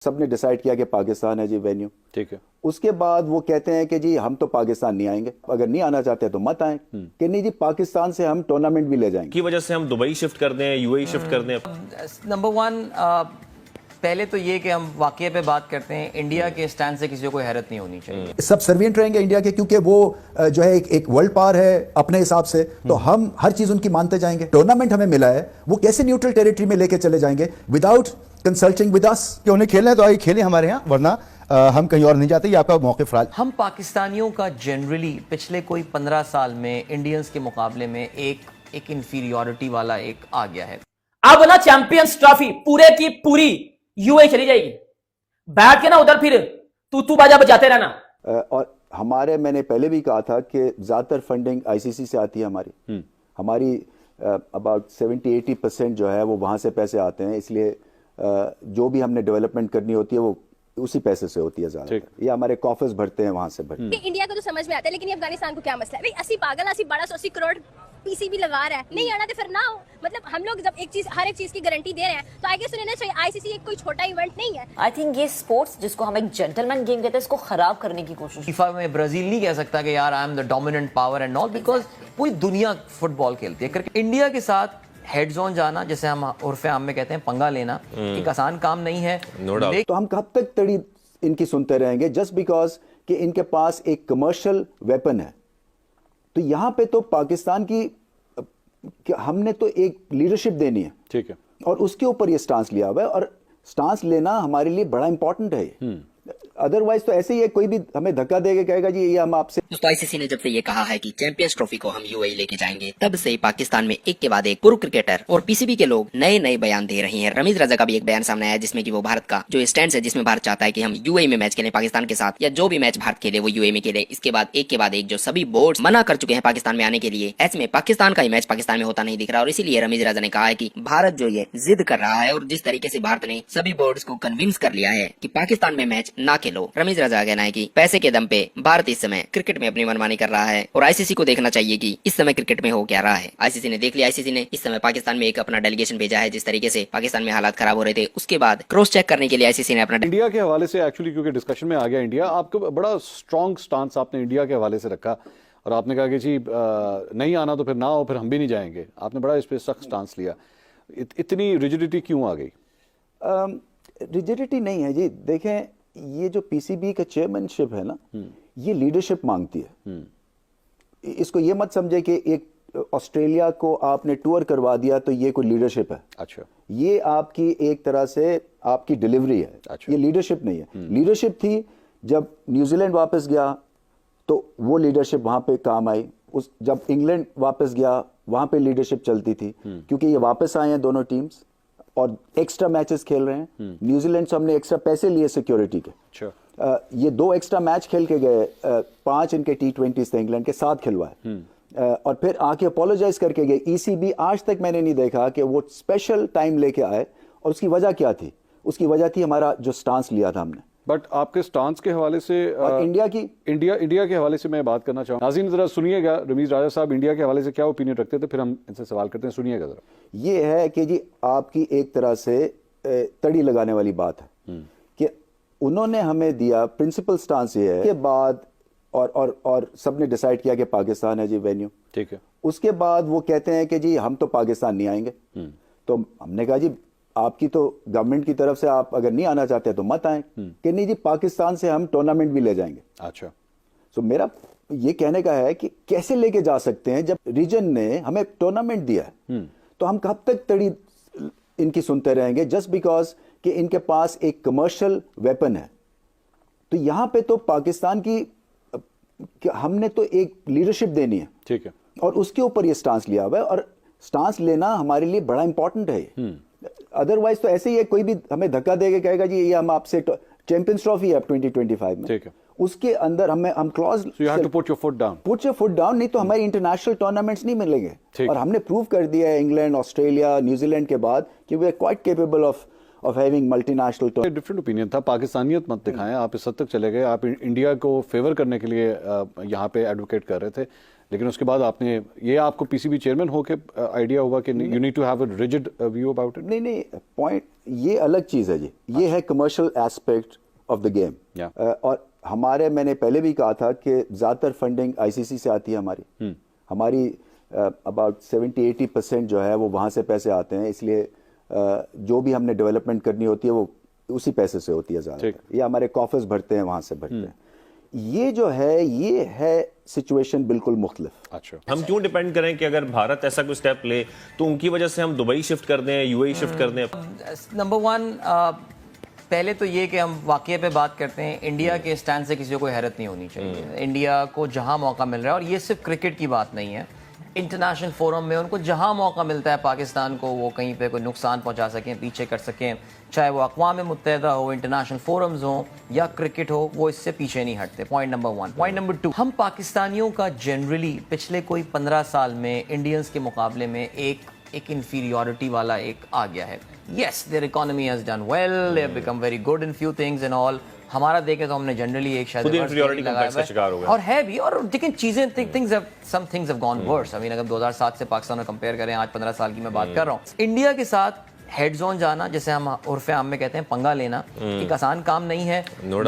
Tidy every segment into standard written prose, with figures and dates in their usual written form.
सबने डिसाइड किया कि पाकिस्तान है जी वेन्यू। ठीक है। उसके बाद वो कहते हैं कि जी हम तो पाकिस्तान नहीं आएंगे, अगर नहीं आना चाहते तो मत आए। कि नहीं जी पाकिस्तान से हम टूर्नामेंट भी ले जाएंगे की वजह से हम दुबई शिफ्ट कर दें, यूएई शिफ्ट कर दें। नंबर वन, पहले तो ये कि हम वाकये पे बात करते हैं, इंडिया के स्टैंड से किसी को कोई हैरत नहीं होनी चाहिए। सब सर्वियंट रहेंगे इंडिया के, क्योंकि वो जो है एक वर्ल्ड पावर है अपने हिसाब से, तो हम हर चीज उनकी मानते जाएंगे। टूर्नामेंट हमें मिला है, वो कैसे न्यूट्रल टेरिटरी में लेके चले जाएंगे विदाउट कंसल्टिंग विद अस? कि उन्हें खेलना है तो आइए खेलें हमारे यहाँ, वरना हम कहीं और नहीं जाते। ये आपका मौके फराज। हम पाकिस्तानियों का जनरली पिछले कोई 15 साल में इंडियंस के मुकाबले में एक इंफीरियॉरिटी वाला एक आ गया है। अब ना चैंपियंस ट्रॉफी पूरे की पूरी यूएई चली जाएगी, बैठ के ना उधर फिर तू बाजा बजाते रहना। और हमारे, मैंने पहले भी कहा था कि ज्यादातर फंडिंग आईसीसी से आती है हमारी अबाउट 70-80% जो है वो वहां से पैसे आते हैं, इसलिए जो भी हमने डेवलपमेंट करनी होती है वो उसी पैसे से होती है ज्यादा। ये हमारे कॉफर्स भरते हैं वहां से भरते हैं। इंडिया को तो समझ में आता है, लेकिन ये अफगानिस्तान को क्या मसला है भाई? 80 पागल 80 बड़ा 80 करोड़ पीसीबी लगा रहा है, नहीं आना तो फिर ना हो। मतलब हम लोग जब हर एक चीज की गारंटी दे रहे हैं तो आगे सुनना चाहिए। आईसीसी एक कोई छोटा इवेंट नहीं है। आई थिंक ये स्पोर्ट्स जिसको हम एक जेंटलमैन गेम कहते हैं, इसको खराब करने की कोशिश। फीफा में ब्राजील नहीं कह सकता कि यार I am the dominant power and all, because पूरी दुनिया फुटबॉल खेलती है। क्रिकेट इंडिया के साथ हेड जोन जाना, जैसे हम उर्फे आम में कहते हैं, पंगा लेना एक आसान काम नहीं है। तो हम कब तक तड़ी इनकी सुनते रहेंगे जस्ट बिकॉज कि इनके पास एक कमर्शियल वेपन है? तो यहां पे तो पाकिस्तान की हमने तो एक लीडरशिप देनी है, ठीक है, और उसके ऊपर ये स्टांस लिया हुआ है, और स्टांस लेना हमारे लिए बड़ा इंपॉर्टेंट है। अदरवाइज तो ऐसे ही है, कोई भी हमें धक्का देके कहेगा जी ये हम आपसे। दोस्तों, आईसीसी ने जब से ये कहा है कि चैंपियंस ट्रॉफी को हम यूएई लेके जाएंगे, तब से पाकिस्तान में एक के बाद एक पूर्व क्रिकेटर और पीसीबी के लोग नए नए बयान दे रहे हैं। रमीज रजा का भी एक बयान सामने आया जिसमें कि वो भारत का जो स्टैंड है, जिसमें भारत चाहता है कि हम यूएई में मैच खेलें पाकिस्तान के साथ, या जो भी मैच भारत खेले वो यूएई में खेले। इसके बाद एक के बाद एक जो सभी बोर्ड मना कर चुके हैं पाकिस्तान में आने के लिए। ऐसे में पाकिस्तान का ही मैच पाकिस्तान में होता नहीं दिख रहा, और इसीलिए रमीज रजा ने कहा है कि भारत जो ये जिद कर रहा है, और जिस तरीके से भारत ने सभी बोर्ड को कन्विंस कर लिया है कि पाकिस्तान में मैच ना खेलो। रमीज रजा का कहना है कि पैसे के दम पे भारत इस समय क्रिकेट में अपनी मनमानी कर रहा है, और आईसीसी को देखना चाहिए कि इस समय क्रिकेट में हो क्या रहा है। आईसीसी ने देख लिया। आईसीसी ने इस समय पाकिस्तान में एक अपना डेलीगेशन भेजा है। जिस तरीके से पाकिस्तान में हालात खराब हो रहे थे, उसके बाद क्रॉस चेक करने के लिए आईसीसी ने अपना इंडिया के हवाले से एक्चुअली, क्योंकि डिस्कशन में आ गया इंडिया, आपको बड़ा स्ट्रॉन्ग स्टांस आपने इंडिया के हवाले से रखा, और आपने कहा कि जी नहीं आना तो फिर ना हो, फिर हम भी नहीं जाएंगे। आपने बड़ा इस पर सख्त स्टांस लिया। इतनी रिजिडिटी क्यों आ गई? रिजिडिटी नहीं है जी। देखें, ये जो पीसीबी का चेयरमैनशिप है ना, ये लीडरशिप मांगती है। इसको ये मत समझे कि एक ऑस्ट्रेलिया को आपने टूर करवा दिया तो ये कोई लीडरशिप है। अच्छा, ये आपकी एक तरह से आपकी डिलीवरी है। अच्छा। ये लीडरशिप नहीं है। लीडरशिप थी जब न्यूजीलैंड वापस गया तो वो लीडरशिप वहां पे काम आई। जब इंग्लैंड वापस गया वहां पे लीडरशिप चलती थी, क्योंकि ये वापस आए हैं दोनों टीम्स और एक्स्ट्रा मैचेस खेल रहे हैं। न्यूजीलैंड से हमने एक्स्ट्रा पैसे लिए सिक्योरिटी के। अच्छा। ये 2 एक्स्ट्रा मैच खेल के गए। 5 इनके T20 थे इंग्लैंड के, 7 खिलवाए, और फिर आके अपोलोजाइज करके गए। ईसीबी आज तक मैंने नहीं देखा कि वो स्पेशल टाइम लेके आए, और उसकी वजह क्या थी? उसकी वजह थी हमारा जो स्टांस लिया था हमने। बट आपके स्टांस के हवाले से और इंडिया के हवाले से मैं बात करना चाहूँगा। नाज़रीन जरा सुनिएगा, रमीज राजा साहब इंडिया के हवाले से क्या ओपिनियन रखते थे, फिर हम इनसे सवाल करते हैं। सुनिएगा जरा। ये है कि जी आपकी एक तरह से तड़ी लगाने वाली बात है कि उन्होंने हमें दिया प्रिंसिपल स्टांस ये है के बाद, और सबने डिसाइड किया कि पाकिस्तान है जी वेन्यू। ठीक है। उसके बाद वो कहते हैं कि जी हम तो पाकिस्तान नहीं आएंगे। तो हमने कहा जी आपकी तो गवर्नमेंट की तरफ से आप अगर नहीं आना चाहते तो मत आए। कि नहीं जी पाकिस्तान से हम टूर्नामेंट भी ले जाएंगे। अच्छा। सो मेरा ये कहने का है कि कैसे लेके जा सकते हैं जब रीजन ने हमें टूर्नामेंट दिया है? तो हम कब तक तड़ी इनकी सुनते रहेंगे जस्ट बिकॉज कि इनके पास एक कमर्शियल वेपन है? तो यहां पे तो पाकिस्तान की हमने तो एक लीडरशिप देनी है, ठीक है, और उसके ऊपर ये स्टांस लिया हुआ है, और स्टांस लेना हमारे लिए बड़ा इंपॉर्टेंट है। अदरवाइज तो ऐसे ही है, कोई भी हमें धक्का देके कहेगा जी ये हम आपसे चैंपियंस ट्रॉफी है 2025 में, ठीक है, उसके अंदर हम clause So you have to put your foot down. नहीं तो हमारे इंटरनेशनल टूर्नामेंट्स नहीं मिलेंगे। और हमने प्रूव कर दिया है इंग्लैंड, ऑस्ट्रेलिया, न्यूजीलैंड के बाद कि we are quite capable of having multinational tournament. Different opinion था, पाकिस्तानियत मत दिखाएं, आप इस हद तक चले गए, आप इंडिया को फेवर करने के लिए यहाँ पे एडवोकेट कर रहे थे। लेकिन उसके बाद आपने ये आपको पीसीबी चेयरमैन होके आइडिया हुआ कि you need to have a rigid view about it? नहीं, पॉइंट ये अलग चीज़ है जी, ये है commercial aspect of the game. और हमारे, मैंने पहले भी कहा था कि ज़्यादातर फंडिंग आईसीसी से आती है हमारी अबाउट 70-80% जो है वो वहाँ से पैसे आते हैं, इसलिए जो भी हमने डेवलपमेंट करनी होती है वो उसी पैसे से होती है ज़्यादा, ये हमारे कॉफर्स भरते हैं, वहाँ से भरते हैं। ये जो है, ये है सिचुएशन बिल्कुल मुख्तलिफ। अच्छा, हम क्यों डिपेंड करें कि अगर भारत ऐसा कोई स्टेप ले तो उनकी वजह से हम दुबई शिफ्ट कर दें, यूएई शिफ्ट कर दें? नंबर वन, पहले तो ये कि हम वाकये पे बात करते हैं, इंडिया के स्टैंड से किसी को कोई हैरत नहीं होनी चाहिए। इंडिया को जहां मौका मिल रहा है, और ये सिर्फ क्रिकेट की बात नहीं है, इंटरनेशनल फोरम में उनको जहां मौका मिलता है पाकिस्तान को, वो कहीं पे कोई नुकसान पहुंचा सकें, पीछे कर सकें, चाहे वो अक़वाम मुत्तहिदा हो, इंटरनेशनल फोरम्स हो या क्रिकेट हो, वो इससे पीछे नहीं हटते। Point number one. Point number two, हम पाकिस्तानियों का जनरली पिछले कोई 15 साल में इंडियंस के मुकाबले में एक इंफीरियॉरिटी वाला एक आ गया है। Yes, there economy has done well, they have become very good in few things and all. हमारा देखें तो हमने जनरली एक शायद इंफीरियॉरिटी कॉम्प्लेक्स का शिकार हो गए, और है भी, और लेकिन चीजें some things have gone worse. I mean, अगर 2007 से पाकिस्तान में कंपेयर करें, आज 15 साल की मैं बात कर रहा हूँ, इंडिया के साथ हेड जोन जाना, जैसे हम उर्फे आम में कहते हैं, पंगा लेना, एक आसान काम नहीं है।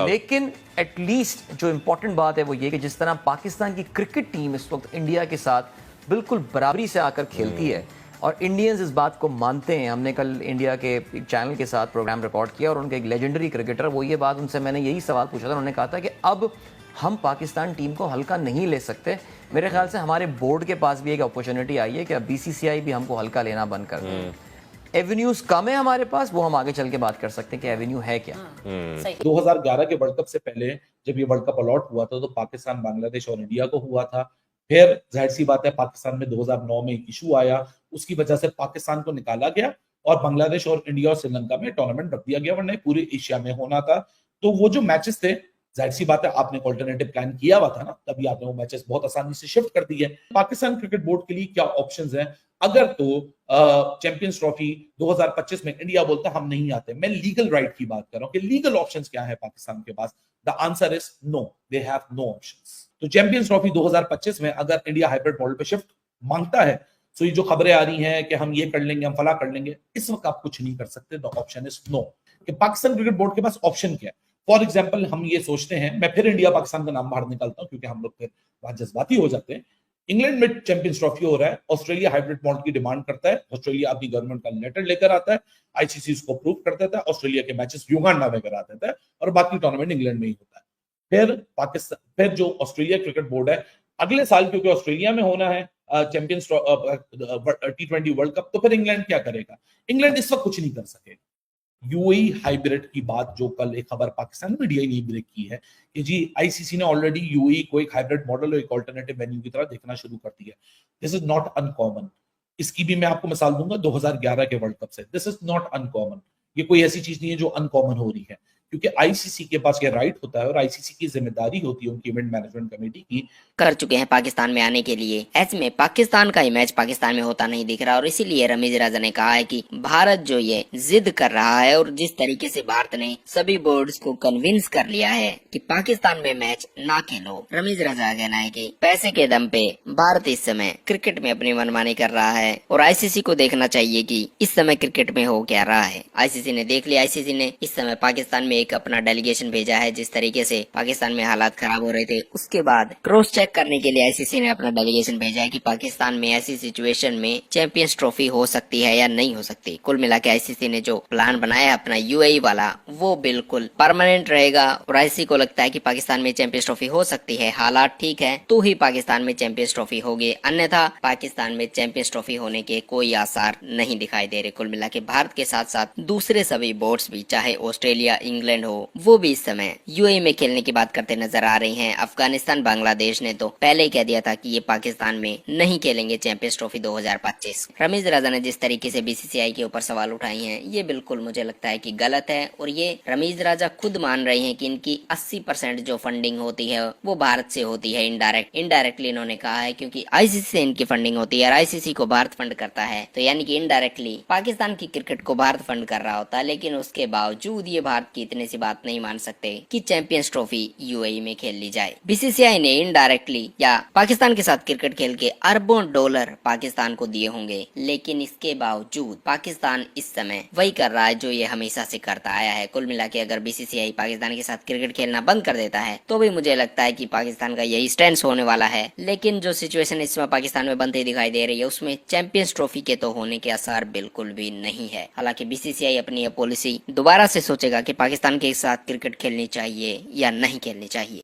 लेकिन एटलीस्ट जो इंपॉर्टेंट बात है वो ये कि जिस तरह पाकिस्तान की क्रिकेट टीम इस वक्त इंडिया के साथ बिल्कुल बराबरी से आकर खेलती है, और इंडियंस इस बात को मानते हैं। हमने कल इंडिया के एक चैनल के साथ प्रोग्राम रिकॉर्ड किया, और उनके एक लेजेंडरी क्रिकेटर, वो ये बात, उनसे मैंने यही सवाल पूछा था, उन्होंने कहा था कि अब हम पाकिस्तान टीम को हल्का नहीं ले सकते। मेरे ख्याल से हमारे बोर्ड के पास भी एक अपॉर्चुनिटी आई है कि अब बीसीसीआई भी हमको हल्का लेना बंद कर दे। एवेन्यूज कम है हमारे पास, वो हम आगे चल के बात कर सकते हैं कि एवेन्यू है क्या। 2011 के वर्ल्ड कप से पहले जब ये वर्ल्ड कप अलॉट हुआ था तो पाकिस्तान, बांग्लादेश और इंडिया को हुआ था। फिर जाहिर सी बात है पाकिस्तान में 2009 में एक इशू आया, उसकी वजह से पाकिस्तान को निकाला गया और बांग्लादेश और इंडिया और श्रीलंका में टूर्नामेंट रख दिया गया, वरना पूरे एशिया में होना था। तो वो जो मैचेस थे, जाहिर सी बात है आपने ऑल्टरनेटिव प्लान किया हुआ था ना, तभी आपने वो मैचेस बहुत आसानी से शिफ्ट कर दिए। पाकिस्तान क्रिकेट बोर्ड के लिए क्या ऑप्शंस हैं? अगर तो चैंपियंस ट्रॉफी 2025 में इंडिया बोलता हम नहीं आते, मैं लीगल राइट की बात कर रहा हूं कि लीगल ऑप्शंस क्या है पाकिस्तान के पास। The answer is no, they have no options. तो चैंपियंस ट्रॉफी 2025 में अगर इंडिया हाइब्रिड मॉडल पे शिफ्ट मांगता है, तो ये जो खबरें आ रही हैं कि हम ये कर लेंगे, हम फला कर लेंगे, इस वक्त आप कुछ नहीं कर सकते। The option is no. कि पाकिस्तान क्रिकेट बोर्ड के पास ऑप्शन क्या है? फॉर एग्जाम्पल, हम ये सोचते हैं, मैं फिर इंडिया पाकिस्तान का नाम बाहर निकालता हूं क्योंकि हम लोग फिर वहां जज्बाती हो जाते हैं। इंग्लैंड में चैंपियंस ट्रॉफी हो रहा है, ऑस्ट्रेलिया हाइब्रिड मॉडल की डिमांड करता है, ऑस्ट्रेलिया अपनी गवर्नमेंट का लेटर लेकर आता है, आईसीसी उसको अप्रूव कर देता है, ऑस्ट्रेलिया के मैचेस युगांडा में करा देता है और बाकी टूर्नामेंट इंग्लैंड में ही होता है। फिर जो ऑस्ट्रेलिया क्रिकेट बोर्ड है, अगले साल क्योंकि ऑस्ट्रेलिया में होना है चैंपियंस T20 वर्ल्ड कप, तो फिर इंग्लैंड क्या करेगा? इंग्लैंड इस वक्त कुछ नहीं कर सकेगा। यूएई हाइब्रिड की बात, जो कल एक खबर पाकिस्तान मीडिया ने ब्रेक की है कि जी आईसीसी ने ऑलरेडी यूएई को एक हाइब्रिड मॉडल और एक अल्टरनेटिव वेन्यू की तरह देखना शुरू कर दिया। This is not uncommon. इसकी भी मैं आपको मिसाल दूंगा 2011 के वर्ल्ड कप से। This is not uncommon. ये कोई ऐसी चीज नहीं है जो अनकॉमन हो रही है, क्योंकि आईसीसी के पास ये राइट होता है और आईसीसी की जिम्मेदारी होती है उनकी इवेंट मैनेजमेंट कमेटी की। कर चुके हैं पाकिस्तान में आने के लिए। ऐसे में पाकिस्तान का मैच पाकिस्तान में होता नहीं दिख रहा, और इसीलिए रमीज राजा ने कहा है कि भारत जो ये जिद कर रहा है, और जिस तरीके से भारत ने सभी बोर्ड्स को कन्विंस कर लिया है कि पाकिस्तान में मैच ना खेलो। रमीज राजा का कहना है कि पैसे के दम पे भारत इस समय क्रिकेट में अपनी मनमानी कर रहा है, और आईसीसी को देखना चाहिए कि इस समय क्रिकेट में हो क्या रहा है। आईसीसी ने देख लिया, आईसीसी ने इस समय पाकिस्तान में एक अपना डेलीगेशन भेजा है। जिस तरीके से पाकिस्तान में हालात खराब हो रहे थे, उसके बाद क्रॉस चेक करने के लिए आईसीसी ने अपना डेलीगेशन भेजा है कि पाकिस्तान में ऐसी सिचुएशन में चैंपियंस ट्रॉफी हो सकती है या नहीं हो सकती। कुल मिला के आईसीसी ने जो प्लान बनाया अपना यूएई वाला, वो बिल्कुल परमानेंट रहेगा, और आईसीसी को लगता है कि पाकिस्तान में चैंपियंस ट्रॉफी हो सकती है, हालात ठीक है तो ही पाकिस्तान में चैंपियंस ट्रॉफी होगी, अन्यथा पाकिस्तान में चैंपियंस ट्रॉफी होने के कोई आसार नहीं दिखाई दे रहे। कुल मिला के भारत के साथ साथ दूसरे सभी बोर्ड्स भी, चाहे ऑस्ट्रेलिया, इंग्लैंड हो, वो भी इस समय यूएई में खेलने की बात करते नजर आ रहे हैं। अफगानिस्तान, बांग्लादेश ने तो पहले ही कह दिया था कि ये पाकिस्तान में नहीं खेलेंगे चैंपियंस ट्रॉफी 2025। रमीज राजा ने जिस तरीके से बीसीसीआई के ऊपर सवाल उठाए हैं, ये बिल्कुल मुझे लगता है कि गलत है, और ये रमीज राजा खुद मान रहे हैं कि इनकी 80% जो फंडिंग होती है वो भारत से होती है। इनडायरेक्टली इन्होंने कहा है, क्योंकि आईसीसी से इनकी फंडिंग होती है और आईसीसी को भारत फंड करता है, तो यानी कि इनडायरेक्टली पाकिस्तान की क्रिकेट को भारत फंड कर रहा होता है। लेकिन उसके बावजूद ये भारत की इतने सामने सी बात नहीं मान सकते कि चैंपियंस ट्रॉफी यूएई में खेल ली जाए। बीसीसीआई ने इनडायरेक्टली या पाकिस्तान के साथ क्रिकेट खेल के अरबों डॉलर पाकिस्तान को दिए होंगे, लेकिन इसके बावजूद पाकिस्तान इस समय वही कर रहा है जो ये हमेशा से करता आया है। कुल मिला के अगर बीसीसीआई पाकिस्तान के साथ क्रिकेट खेलना बंद कर देता है तो भी मुझे लगता है कि पाकिस्तान का यही स्टैंड होने वाला है। लेकिन जो सिचुएशन इस समय पाकिस्तान में बनती दिखाई दे रही है उसमें चैंपियंस ट्रॉफी के तो होने के आसार बिल्कुल भी नहीं है। हालांकि बीसीसीआई अपनी यह पॉलिसी दोबारा से सोचेगा कि पाकिस्तान के साथ क्रिकेट खेलनी चाहिए या नहीं खेलनी चाहिए।